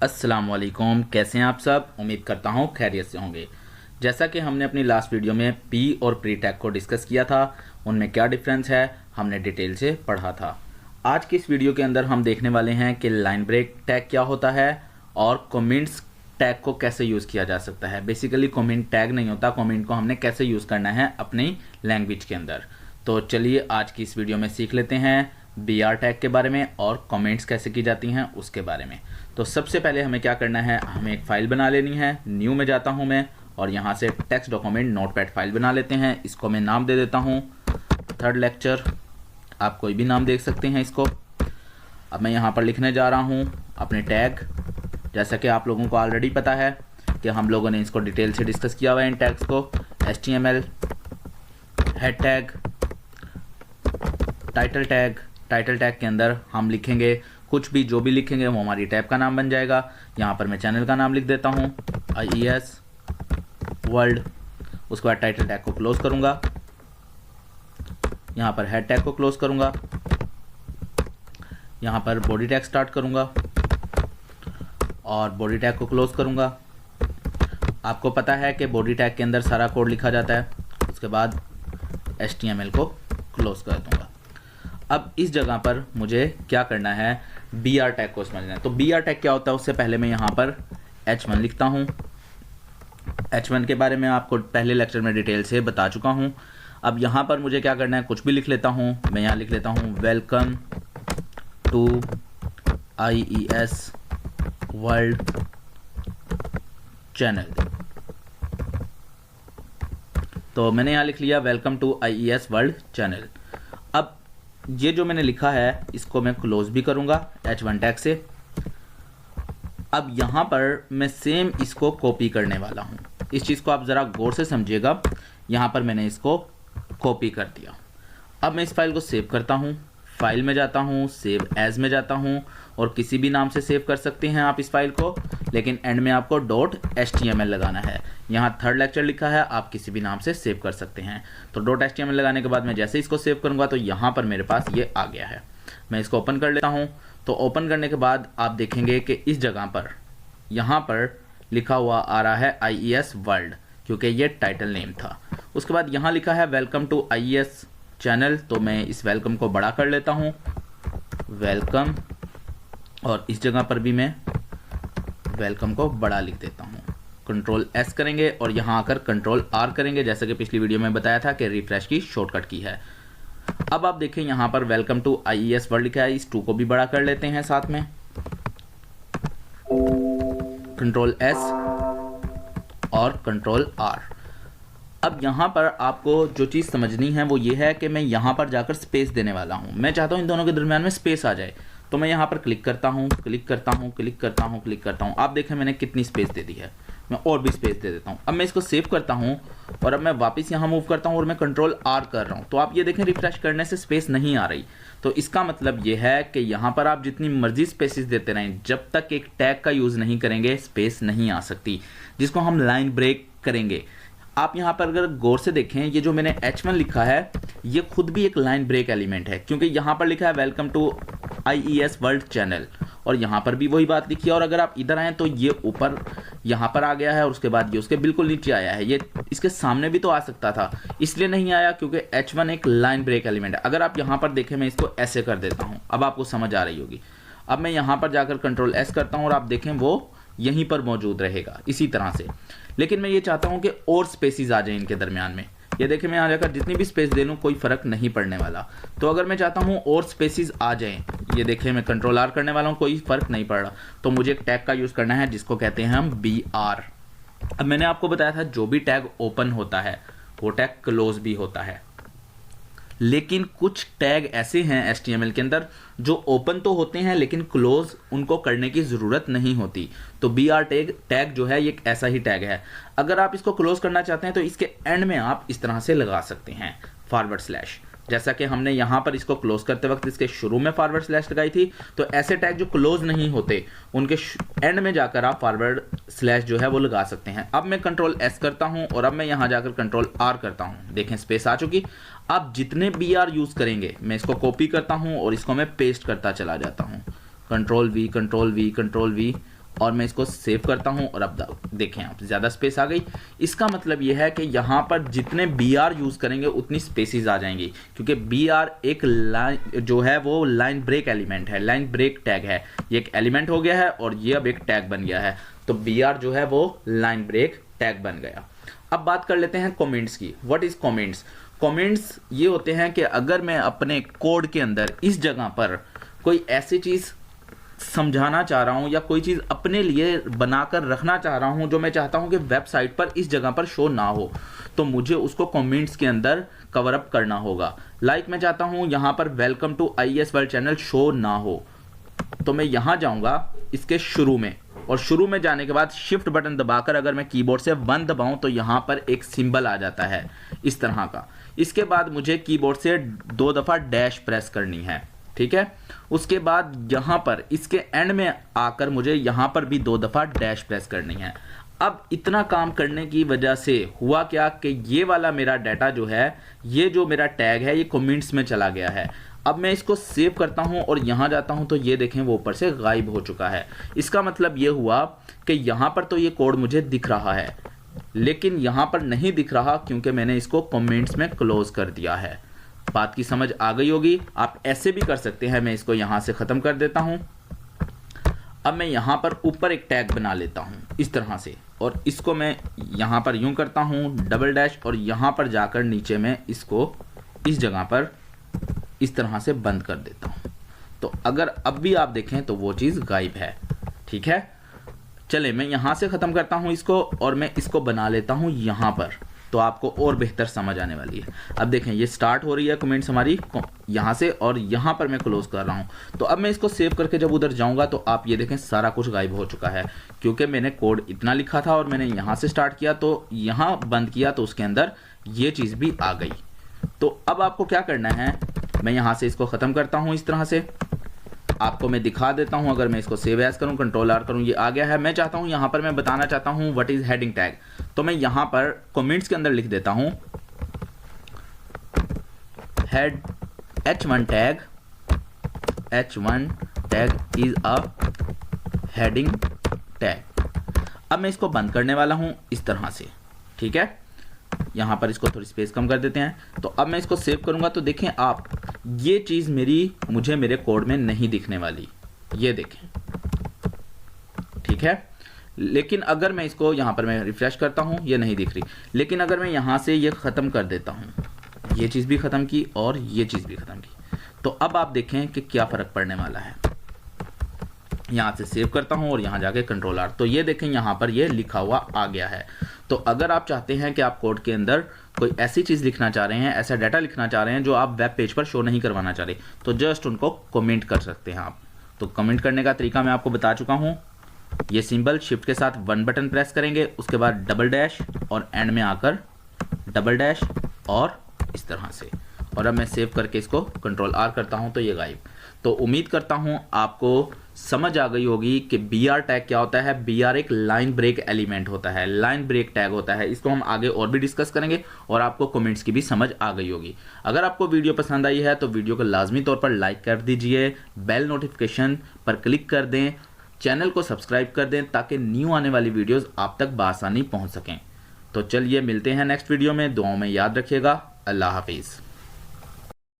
अस्सलाम वालेकुम, कैसे हैं आप सब। उम्मीद करता हूँ खैरियत से होंगे। जैसा कि हमने अपनी लास्ट वीडियो में पी और प्री टैग को डिस्कस किया था, उनमें क्या डिफरेंस है हमने डिटेल से पढ़ा था। आज की इस वीडियो के अंदर हम देखने वाले हैं कि लाइन ब्रेक टैग क्या होता है और कमेंट्स टैग को कैसे यूज़ किया जा सकता है। बेसिकली कमेंट टैग नहीं होता, कमेंट को हमने कैसे यूज़ करना है अपनी लैंग्वेज के अंदर। तो चलिए आज की इस वीडियो में सीख लेते हैं BR टैग के बारे में और कमेंट्स कैसे की जाती हैं उसके बारे में। तो सबसे पहले हमें क्या करना है, हमें एक फ़ाइल बना लेनी है। न्यू में जाता हूं मैं और यहां से टेक्स्ट डॉक्यूमेंट नोटपैड फाइल बना लेते हैं। इसको मैं नाम दे देता हूं थर्ड लेक्चर, आप कोई भी नाम देख सकते हैं इसको। अब मैं यहां पर लिखने जा रहा हूं अपने टैग। जैसा कि आप लोगों को ऑलरेडी पता है कि हम लोगों ने इसको डिटेल से डिस्कस किया हुआ है इन टैग्स को। HTML, head tag, title tag के अंदर हम लिखेंगे कुछ भी, जो भी लिखेंगे वो हमारी टैब का नाम बन जाएगा। यहाँ पर मैं चैनल का नाम लिख देता हूँ IES वर्ल्ड। उसके बाद टाइटल टैग को क्लोज करूँगा, यहाँ पर हेड टैग को क्लोज करूँगा, यहाँ पर बॉडी टैग स्टार्ट करूँगा और बॉडी टैग को क्लोज करूँगा। आपको पता है कि बॉडी टैग के अंदर सारा कोड लिखा जाता है। उसके बाद HTML को क्लोज कर दूँगा। अब इस जगह पर मुझे क्या करना है, BR टैग को समझना है। तो BR टैग क्या होता है उससे पहले मैं यहाँ पर H1 लिखता हूँ। H1 के बारे में आपको पहले लेक्चर में डिटेल से बता चुका हूँ। अब यहाँ पर मुझे क्या करना है, कुछ भी लिख लेता हूँ। मैं यहाँ लिख लेता हूँ welcome to IES world channel. तो मैंने यहाँ लिख लिया welcome to IES world channel. अब ये जो मैंने लिखा है इसको मैं क्लोज भी करूंगा H1 टैग से। अब यहाँ पर मैं सेम इसको कॉपी करने वाला हूँ। इस चीज़ को आप ज़रा गौर से समझिएगा। यहाँ पर मैंने इसको कॉपी कर दिया। अब मैं इस फाइल को सेव करता हूँ। फाइल में जाता हूँ, सेव एज में जाता हूँ और किसी भी नाम से सेव कर सकते हैं आप इस फाइल को, लेकिन एंड में आपको .html लगाना है। यहाँ थर्ड लेक्चर लिखा है, आप किसी भी नाम से सेव कर सकते हैं। तो .html लगाने के बाद मैं जैसे इसको सेव करूँगा तो यहाँ पर मेरे पास ये आ गया है। मैं इसको ओपन कर लेता हूँ। तो ओपन करने के बाद आप देखेंगे कि इस जगह पर यहाँ पर लिखा हुआ आ रहा है IES वर्ल्ड, क्योंकि ये टाइटल नेम था। उसके बाद यहाँ लिखा है वेलकम टू IES चैनल। तो मैं इस वेलकम को बड़ा कर लेता हूँ, वेलकम, और इस जगह पर भी मैं वेलकम को बड़ा लिख देता हूँ। कंट्रोल S करेंगे और यहाँ आकर कंट्रोल R करेंगे, जैसा कि पिछली वीडियो में बताया था कि रिफ्रेश की शॉर्टकट की है। अब आप देखें यहाँ पर वेलकम टू IES वर्ल्ड लिखा है, इस 2 को भी बड़ा कर लेते हैं साथ में। कंट्रोल S और कंट्रोल R। अब यहाँ पर आपको जो चीज़ समझनी है वो ये है कि मैं यहाँ पर जाकर स्पेस देने वाला हूँ। मैं चाहता हूँ इन दोनों के दरम्यान में स्पेस आ जाए। तो मैं यहाँ पर क्लिक करता हूँ, क्लिक करता हूँ, क्लिक करता हूँ, क्लिक करता हूँ। आप देखें मैंने कितनी स्पेस दे दी है। मैं और भी स्पेस दे देता हूँ। अब मैं इसको सेव करता हूँ और अब मैं वापस यहाँ मूव करता हूँ और मैं कंट्रोल R कर रहा हूँ। तो आप ये देखें रिफ्रेश करने से स्पेस नहीं आ रही। तो इसका मतलब ये है कि यहाँ पर आप जितनी मर्जी स्पेसिस देते रहें, जब तक एक टैग का यूज़ नहीं करेंगे स्पेस नहीं आ सकती, जिसको हम लाइन ब्रेक करेंगे। आप यहाँ पर अगर गौर से देखें, ये जो मैंने H1 लिखा है ये खुद भी एक लाइन ब्रेक एलिमेंट है, क्योंकि यहाँ पर लिखा है welcome to IES world channel और यहाँ पर भी वही बात लिखी है। और अगर आप इधर आएँ तो ये ऊपर यहाँ पर आ गया है और उसके बाद ये उसके बिल्कुल नीचे आया है। ये इसके सामने भी तो आ सकता था, इसलिए नहीं आया क्योंकि H1 एक लाइन ब्रेक एलिमेंट है। अगर आप यहाँ पर देखें, मैं इसको ऐसे कर देता हूँ, अब आपको समझ आ रही होगी। अब मैं यहाँ पर जाकर कंट्रोल S करता हूँ और आप देखें वो यहीं पर मौजूद रहेगा इसी तरह से। लेकिन मैं ये चाहता हूँ कि और स्पेसिस आ जाएं इनके दरमियान में। ये देखें मैं यहाँ जाकर जितनी भी स्पेस दे लूँ कोई फ़र्क नहीं पड़ने वाला। तो अगर मैं चाहता हूँ और स्पेसिस आ जाएं, ये देखें मैं कंट्रोल R करने वाला हूँ, कोई फ़र्क नहीं पड़ रहा। तो मुझे एक टैग का यूज़ करना है जिसको कहते हैं हम BR। अब मैंने आपको बताया था जो भी टैग ओपन होता है वो टैग क्लोज भी होता है, लेकिन कुछ टैग ऐसे हैं HTML के अंदर जो ओपन तो होते हैं लेकिन क्लोज उनको करने की ज़रूरत नहीं होती। तो BR टैग जो है ये एक ऐसा ही टैग है। अगर आप इसको क्लोज करना चाहते हैं तो इसके एंड में आप इस तरह से लगा सकते हैं /, जैसा कि हमने यहाँ पर इसको क्लोज करते वक्त इसके शुरू में / लगाई थी। तो ऐसे टैग जो क्लोज नहीं होते उनके एंड में जाकर आप / जो है वो लगा सकते हैं। अब मैं कंट्रोल S करता हूँ और अब मैं यहाँ जाकर कंट्रोल R करता हूँ। देखें स्पेस आ चुकी। अब जितने BR यूज़ करेंगे मैं इसको कॉपी करता हूँ और इसको मैं पेस्ट करता चला जाता हूँ। Control V, control V, control V और मैं इसको सेव करता हूं और अब देखें आप ज़्यादा स्पेस आ गई। इसका मतलब ये है कि यहाँ पर जितने BR यूज़ करेंगे उतनी स्पेसिस आ जाएंगी, क्योंकि BR एक लाइन जो है वो लाइन ब्रेक एलिमेंट है, लाइन ब्रेक टैग है। ये एक एलिमेंट हो गया है और ये अब एक टैग बन गया है, तो BR जो है वो लाइन ब्रेक टैग बन गया। अब बात कर लेते हैं कमेंट्स की। What is comments? कमेंट्स ये होते हैं कि अगर मैं अपने कोड के अंदर इस जगह पर कोई ऐसी चीज़ समझाना चाह रहा हूं या कोई चीज़ अपने लिए बनाकर रखना चाह रहा हूं जो मैं चाहता हूं कि वेबसाइट पर इस जगह पर शो ना हो, तो मुझे उसको कमेंट्स के अंदर कवर अप करना होगा। लाइक मैं चाहता हूं यहां पर welcome to IES world channel show ना हो, तो मैं यहां जाऊंगा इसके शुरू में, और शुरू में जाने के बाद शिफ्ट बटन दबाकर अगर मैं कीबोर्ड से 1 दबाऊं तो यहां पर एक सिंबल आ जाता है इस तरह का। इसके बाद मुझे कीबोर्ड से 2 दफ़ा डैश प्रेस करनी है, ठीक है। उसके बाद यहाँ पर इसके एंड में आकर मुझे यहाँ पर भी 2 दफ़ा डैश प्रेस करनी है। अब इतना काम करने की वजह से हुआ क्या कि ये वाला मेरा डाटा जो है, ये जो मेरा टैग है, ये कमेंट्स में चला गया है। अब मैं इसको सेव करता हूँ और यहाँ जाता हूँ तो ये देखें वो ऊपर से गायब हो चुका है। इसका मतलब ये हुआ कि यहाँ पर तो ये कोड मुझे दिख रहा है, लेकिन यहाँ पर नहीं दिख रहा क्योंकि मैंने इसको कमेंट्स में क्लोज कर दिया है। बात की समझ आ गई होगी। आप ऐसे भी कर सकते हैं। मैं इसको यहाँ से ख़त्म कर देता हूँ। अब मैं यहाँ पर ऊपर एक टैग बना लेता हूँ इस तरह से, और इसको मैं यहाँ पर यूँ करता हूँ डबल डैश, और यहाँ पर जाकर नीचे में इसको इस जगह पर इस तरह से बंद कर देता हूँ। तो अगर अब भी आप देखें तो वो चीज़ गायब है, ठीक है। चले मैं यहाँ से ख़त्म करता हूँ इसको, और मैं इसको बना लेता हूँ यहाँ पर, तो आपको और बेहतर समझ आने वाली है। अब देखें ये स्टार्ट हो रही है कमेंट्स हमारी यहाँ से, और यहाँ पर मैं क्लोज कर रहा हूँ। तो अब मैं इसको सेव करके जब उधर जाऊँगा तो आप ये देखें सारा कुछ गायब हो चुका है, क्योंकि मैंने कोड इतना लिखा था और मैंने यहाँ से स्टार्ट किया तो यहाँ बंद किया तो उसके अंदर ये चीज़ भी आ गई। तो अब आपको क्या करना है, मैं यहाँ से इसको ख़त्म करता हूँ इस तरह से, आपको मैं दिखा देता हूँ। अगर मैं इसको सेव एज करूँ, कंट्रोल R करूँ, ये आ गया है। मैं चाहता हूँ यहाँ पर मैं बताना चाहता हूँ व्हाट इज़ हेडिंग टैग, तो मैं यहाँ पर कमेंट्स के अंदर लिख देता हूँ head H1 tag is a heading tag. अब मैं इसको बंद करने वाला हूँ इस तरह से, ठीक है। यहाँ पर इसको थोड़ी स्पेस कम कर देते हैं। तो अब मैं इसको सेव करूँगा तो देखें आप, ये चीज़ मुझे मेरे कोड में नहीं दिखने वाली, ये देखें, ठीक है। लेकिन अगर मैं इसको यहाँ पर मैं रिफ्रेश करता हूँ, ये नहीं दिख रही। लेकिन अगर मैं यहाँ से ये ख़त्म कर देता हूँ, ये चीज़ भी ख़त्म की और ये चीज़ भी ख़त्म की, तो अब आप देखें कि क्या फ़र्क पड़ने वाला है। यहाँ से सेव करता हूँ और यहाँ जाके कंट्रोल R, तो ये देखें यहाँ पर ये लिखा हुआ आ गया है। तो अगर आप चाहते हैं कि आप कोड के अंदर कोई ऐसी चीज़ लिखना चाह रहे हैं, ऐसा डाटा लिखना चाह रहे हैं जो आप वेब पेज पर शो नहीं करवाना चाह रहे, तो जस्ट उनको कमेंट कर सकते हैं आप। तो कमेंट करने का तरीका मैं आपको बता चुका हूँ। ये सिंबल शिफ्ट के साथ 1 बटन प्रेस करेंगे, उसके बाद डबल डैश और एंड में आकर डबल डैश और इस तरह से, और अब मैं सेव करके इसको कंट्रोल R करता हूँ तो ये गायब। तो उम्मीद करता हूँ आपको समझ आ गई होगी कि BR टैग क्या होता है। BR एक लाइन ब्रेक एलिमेंट होता है, लाइन ब्रेक टैग होता है। इसको हम आगे और भी डिस्कस करेंगे और आपको कमेंट्स की भी समझ आ गई होगी। अगर आपको वीडियो पसंद आई है तो वीडियो को लाजमी तौर पर लाइक कर दीजिए, बेल नोटिफिकेशन पर क्लिक कर दें, चैनल को सब्सक्राइब कर दें ताकि न्यू आने वाली वीडियोज़ आप तक बआसानी पहुँच सकें। तो चलिए मिलते हैं नेक्स्ट वीडियो में। दुआओं में याद रखिएगा। अल्लाह हाफिज़।